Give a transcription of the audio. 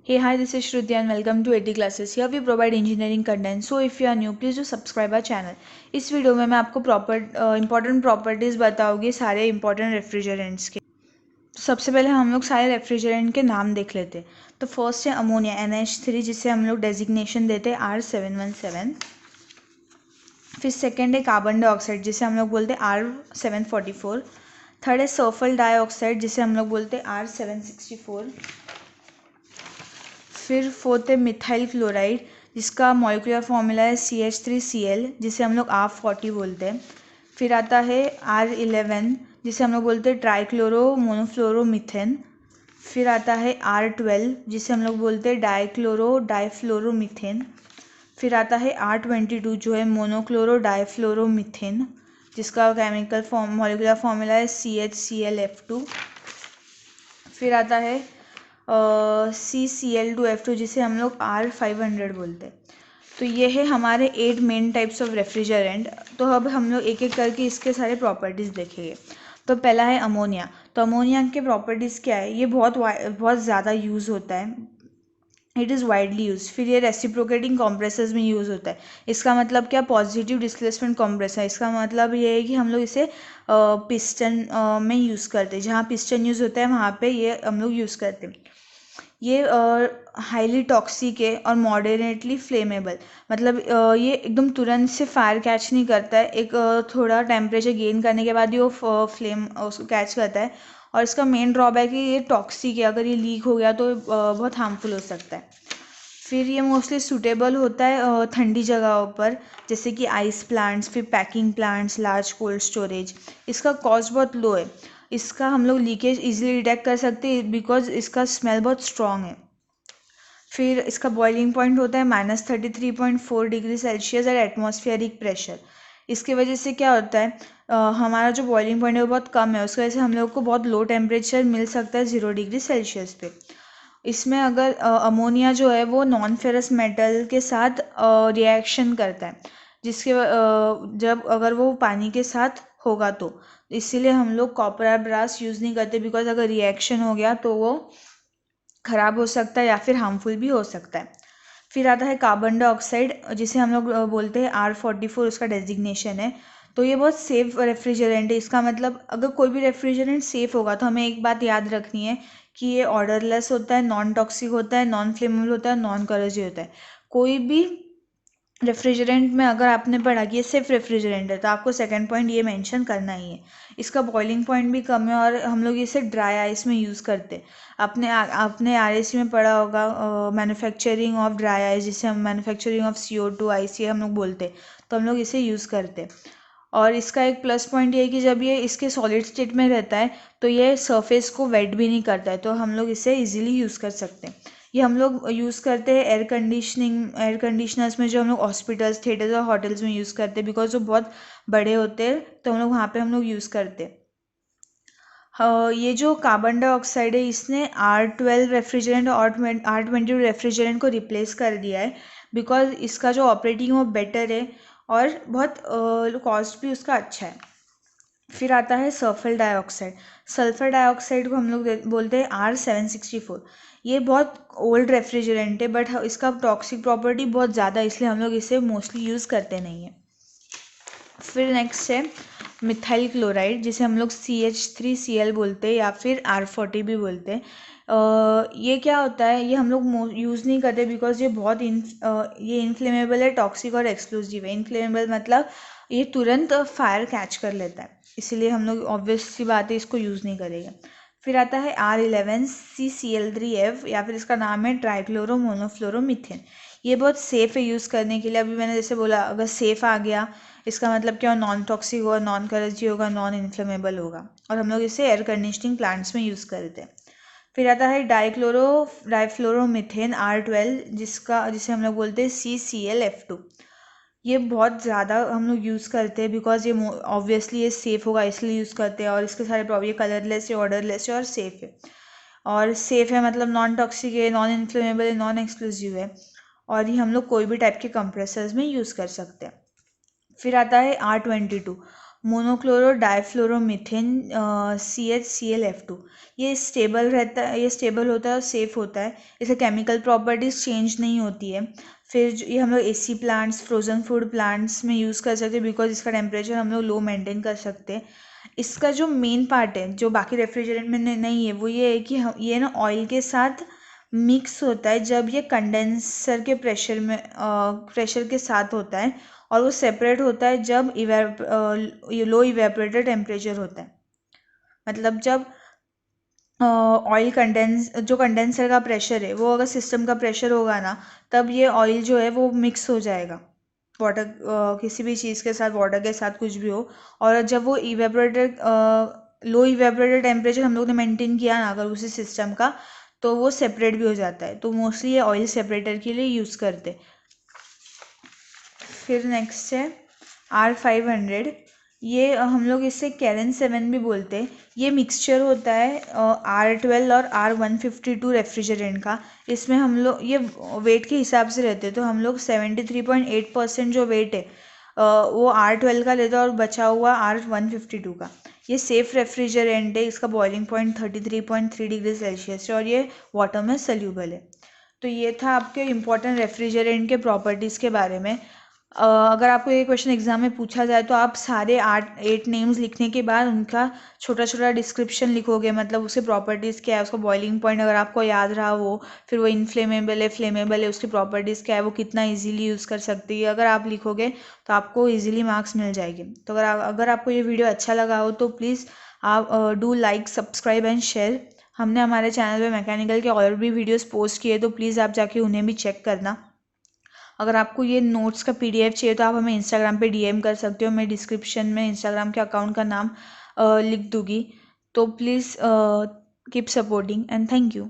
Hey, hi, this is Shruti and welcome to 80 classes. Here we provide engineering content. So if you are new, please do subscribe our channel. इस video में मैं आपको important properties बताऊंगी सारे important refrigerants के। तो सबसे पहले हम लोग सारे रेफ्रिजरेंट के नाम देख लेते हैं। तो फर्स्ट है अमोनिया NH3 जिसे हम लोग डेजिग्नेशन देते हैं R717। फिर सेकेंड है कार्बन डाइऑक्साइड जिसे हम लोग बोलते हैं R744। थर्ड है सल्फर डाइऑक्साइड जिसे हम लोग बोलते हैं R764। फिर फोर्थ है मिथाइल क्लोराइड जिसका मॉलिक्यूलर फॉर्मूला है CH3Cl जिसे हम लोग R40 बोलते हैं। फिर आता है R11 जिसे हम लोग बोलते हैं ट्राइक्लोरो मोनोफ्लोरोमीथेन। फिर आता है R12 जिसे हम लोग बोलते हैं डाइक्लोरो डाइफ्लोरोमीथेन। फिर आता है R22 जो है मोनोक्लोरो डाइफ्लोरोमीथेन जिसका केमिकल मॉलिक्यूलर फॉर्मूला है CHClF2। फिर आता है CCl2F2 जिसे हम लोग R500 बोलते हैं। तो ये है हमारे 8 मेन टाइप्स ऑफ रेफ्रिजरेंट। तो अब हम लोग एक एक करके इसके सारे प्रॉपर्टीज़ देखेंगे। तो पहला है अमोनिया। तो अमोनिया के प्रॉपर्टीज़ क्या है, ये बहुत ज़्यादा यूज़ होता है, इट इज़ वाइडली यूज। फिर ये रेसिप्रोकेटिंग कॉम्प्रेसर्स में यूज़ होता है। इसका मतलब क्या, पॉजिटिव डिस्प्लेसमेंट कॉम्प्रेसर। इसका मतलब ये है कि हम लोग इसे पिस्टन में यूज़ करते हैं, जहाँ पिस्टन यूज़ होता है वहाँ पे ये हम लोग यूज़ करते हैं। ये हाईली टॉक्सिक है और मॉडरेटली फ्लेमेबल। मतलब ये एकदम तुरंत से फायर कैच नहीं करता है, एक थोड़ा टेम्परेचर गेन करने के बाद ही वो फ्लेम उसको कैच करता है। और इसका मेन ड्रॉबैक है ये टॉक्सिक है, अगर ये लीक हो गया तो बहुत हार्मफुल हो सकता है। फिर ये मोस्टली सूटेबल होता है ठंडी जगहों पर, जैसे कि आइस प्लांट्स, फिर packing plants, large cold storage. इसका कॉस्ट बहुत लो है। इसका हम लोग लीकेज इजीली डिटेक्ट कर सकते हैं बिकॉज इसका स्मेल बहुत स्ट्रॉन्ग है। फिर इसका बॉइलिंग पॉइंट होता है -33.4 degree Celsius at atmospheric pressure. इसकी वजह से क्या होता है, हमारा जो बॉइलिंग पॉइंट है वो बहुत कम है, उसकी वजह से हम लोग को बहुत लो टेम्परेचर मिल सकता है 0 डिग्री सेल्सियस पे। इसमें अगर अमोनिया जो है वो नॉन फेरस मेटल के साथ रिएक्शन करता है, जब अगर वो पानी के साथ होगा तो इसीलिए हम लोग कॉपर और ब्रास यूज़ नहीं करते, बिकॉज अगर रिएक्शन हो गया तो वो ख़राब हो सकता है या फिर हार्मफुल भी हो सकता है। फिर आता है कार्बन डाइऑक्साइड जिसे हम लोग बोलते हैं R44, उसका डेजिग्नेशन है। तो ये बहुत सेफ रेफ्रिजरेंट है। इसका मतलब अगर कोई भी रेफ्रिजरेंट सेफ़ होगा तो हमें एक बात याद रखनी है कि ये ऑर्डरलेस होता है, नॉन टॉक्सिक होता है, नॉन फ्लेमेबल होता है, नॉन करोसिव होता है। कोई भी रेफ्रिजरेंट में अगर आपने पढ़ा कि ये सिर्फ रेफ्रिजरेंट है तो आपको सेकंड पॉइंट ये मेंशन करना ही है। इसका बॉइलिंग पॉइंट भी कम है और हम लोग इसे ड्राई आइस में यूज़ करते हैं। आपने RAC में पढ़ा होगा मैन्युफैक्चरिंग ऑफ ड्राई आइस, जिसे हम मैन्युफैक्चरिंग ऑफ CO2 आइस ये हम लोग बोलते हैं। तो हम लोग इसे यूज़ करते हैं। और इसका एक प्लस पॉइंट ये है कि जब ये इसके सॉलिड स्टेट में रहता है तो ये सरफेस को वेट भी नहीं करता है, तो हम लोग इसे इजीली यूज़ कर सकते हैं। ये हम लोग यूज़ करते हैं एयर कंडीशनर्स में, जो हम लोग हॉस्पिटल्स, थिएटर्स और होटल्स में यूज़ करते हैं, बिकॉज वो बहुत बड़े होते हैं तो हम लोग वहाँ पे हम लोग यूज़ करते हैं। ये जो कार्बन डाइऑक्साइड है इसने R12 रेफ्रिजरेंट और R22 रेफ्रिजरेंट को रिप्लेस कर दिया है, बिकॉज इसका जो ऑपरेटिंग वो बेटर है और बहुत कॉस्ट भी उसका अच्छा है। फिर आता है सल्फर डाइऑक्साइड। सल्फर डाइऑक्साइड को हम लोग बोलते हैं R764। ये बहुत ओल्ड रेफ्रिजरेंट है बट इसका टॉक्सिक प्रॉपर्टी बहुत ज़्यादा, इसलिए हम लोग इसे मोस्टली यूज़ करते नहीं हैं। फिर नेक्स्ट है मिथाइल क्लोराइड जिसे हम लोग CH3Cl बोलते हैं या फिर R40 भी बोलते हैं। ये क्या होता है, ये हम लोग यूज़ नहीं करते बिकॉज ये ये इनफ्लेमेबल है, टॉक्सिक और एक्सप्लोजिव है। इनफ्लेमेबल मतलब ये तुरंत फायर कैच कर लेता है, इसीलिए हम लोग ऑब्वियस सी बात है इसको यूज़ नहीं करेंगे। फिर आता है R11 CCl3F या फिर इसका नाम है ट्राइक्लोरो मोनोफ्लोरोमीथेन। ये बहुत सेफ़ है यूज़ करने के लिए। अभी मैंने जैसे बोला, अगर सेफ़ आ गया इसका मतलब क्या, नॉन टॉक्सिक होगा, नॉन करोसिव होगा, नॉन इन्फ्लेमेबल होगा, और हम लोग इसे एयर कंडीशनिंग प्लांट्स में यूज़ करते हैं। फिर आता है डाइफ्लोरोमीथेन R12 जिसे हम लोग बोलते हैं CClF2। ये बहुत ज़्यादा हम लोग यूज़ करते हैं बिकॉज ये ऑब्वियसली ये सेफ़ होगा इसलिए यूज़ करते हैं, और इसके सारे प्रॉब्लम, ये कलरलेस है, ऑर्डरलेस है और सेफ़ है। और सेफ़ है मतलब नॉन टॉक्सिक है, नॉन इन्फ्लेमेबल है, नॉन एक्सक्लूसिव है, और ये हम लोग कोई भी टाइप के कंप्रेसर्स में यूज़ कर सकते हैं। फिर आता है R22। Monochloro difluoromethane CHClF2। ये स्टेबल रहता है, ये स्टेबल होता है और सेफ़ होता है, इसे केमिकल प्रॉपर्टीज़ चेंज नहीं होती है। फिर ये हम लोग AC plants, frozen food plants में यूज़ कर सकते हैं बिकॉज इसका टेम्परेचर हम लोग लो मेंटेन कर सकते हैं। इसका जो मेन पार्ट है जो बाकी रेफ्रिजरेंट में नहीं है वो ये है कि ये ना ऑयल के साथ मिक्स होता है जब ये कंडेंसर के प्रेशर के साथ होता है, और वो सेपरेट होता है जब लो इवेपोरेटर टेम्परेचर होता है। मतलब जब ऑयल कंडेंसर का प्रेशर है वो अगर सिस्टम का प्रेशर होगा ना, तब ये ऑयल जो है वो मिक्स हो जाएगा वाटर, किसी भी चीज़ के साथ, वाटर के साथ कुछ भी हो। और जब वो लो इवेपोरेटर टेम्परेचर हम लोग ने मेंटेन किया ना अगर उसी सिस्टम का, तो वो सेपरेट भी हो जाता है। तो मोस्टली ये ऑयल सेपरेटर के लिए यूज़ करते। फिर नेक्स्ट है R500। ये हम लोग इसे कैरन 7 भी बोलते हैं। ये मिक्सचर होता है R12 और R152 रेफ्रिजरेंट का। इसमें हम लोग ये वेट के हिसाब से रहते हैं, तो हम लोग 73.8% जो वेट है वो R12 का लेते हैं और बचा हुआ R152 का। ये सेफ़ रेफ्रिजरेंट है, इसका बॉइलिंग पॉइंट 33.3 डिग्री सेल्सियस है और ये वाटर में सल्यूबल है। तो ये था आपके इम्पॉर्टेंट रेफ्रिजरेंट के प्रॉपर्टीज़ के बारे में। अगर आपको ये क्वेश्चन एग्जाम में पूछा जाए तो आप सारे 8 नेम्स लिखने के बाद उनका छोटा छोटा डिस्क्रिप्शन लिखोगे, मतलब उसके प्रॉपर्टीज़ क्या है, उसका बॉइलिंग पॉइंट अगर आपको याद रहा वो, फिर वो इनफ्लेमेबल है, फ्लेमेबल है, उसकी प्रॉपर्टीज़ क्या है, वो कितना इजीली यूज़ कर सकती है, अगर आप लिखोगे तो आपको इजीली मार्क्स मिल जाएंगे। तो अगर आपको ये वीडियो अच्छा लगा हो तो प्लीज़ आप do like, subscribe and share. हमने हमारे चैनल पे मैकेनिकल के और भी वीडियोस पोस्ट किए, तो प्लीज़ आप जाके उन्हें भी चेक करना। अगर आपको ये नोट्स का PDF चाहिए तो आप हमें इंस्टाग्राम पे DM कर सकते हो, मैं डिस्क्रिप्शन में इंस्टाग्राम के अकाउंट का नाम लिख दूँगी। तो please keep supporting and thank you.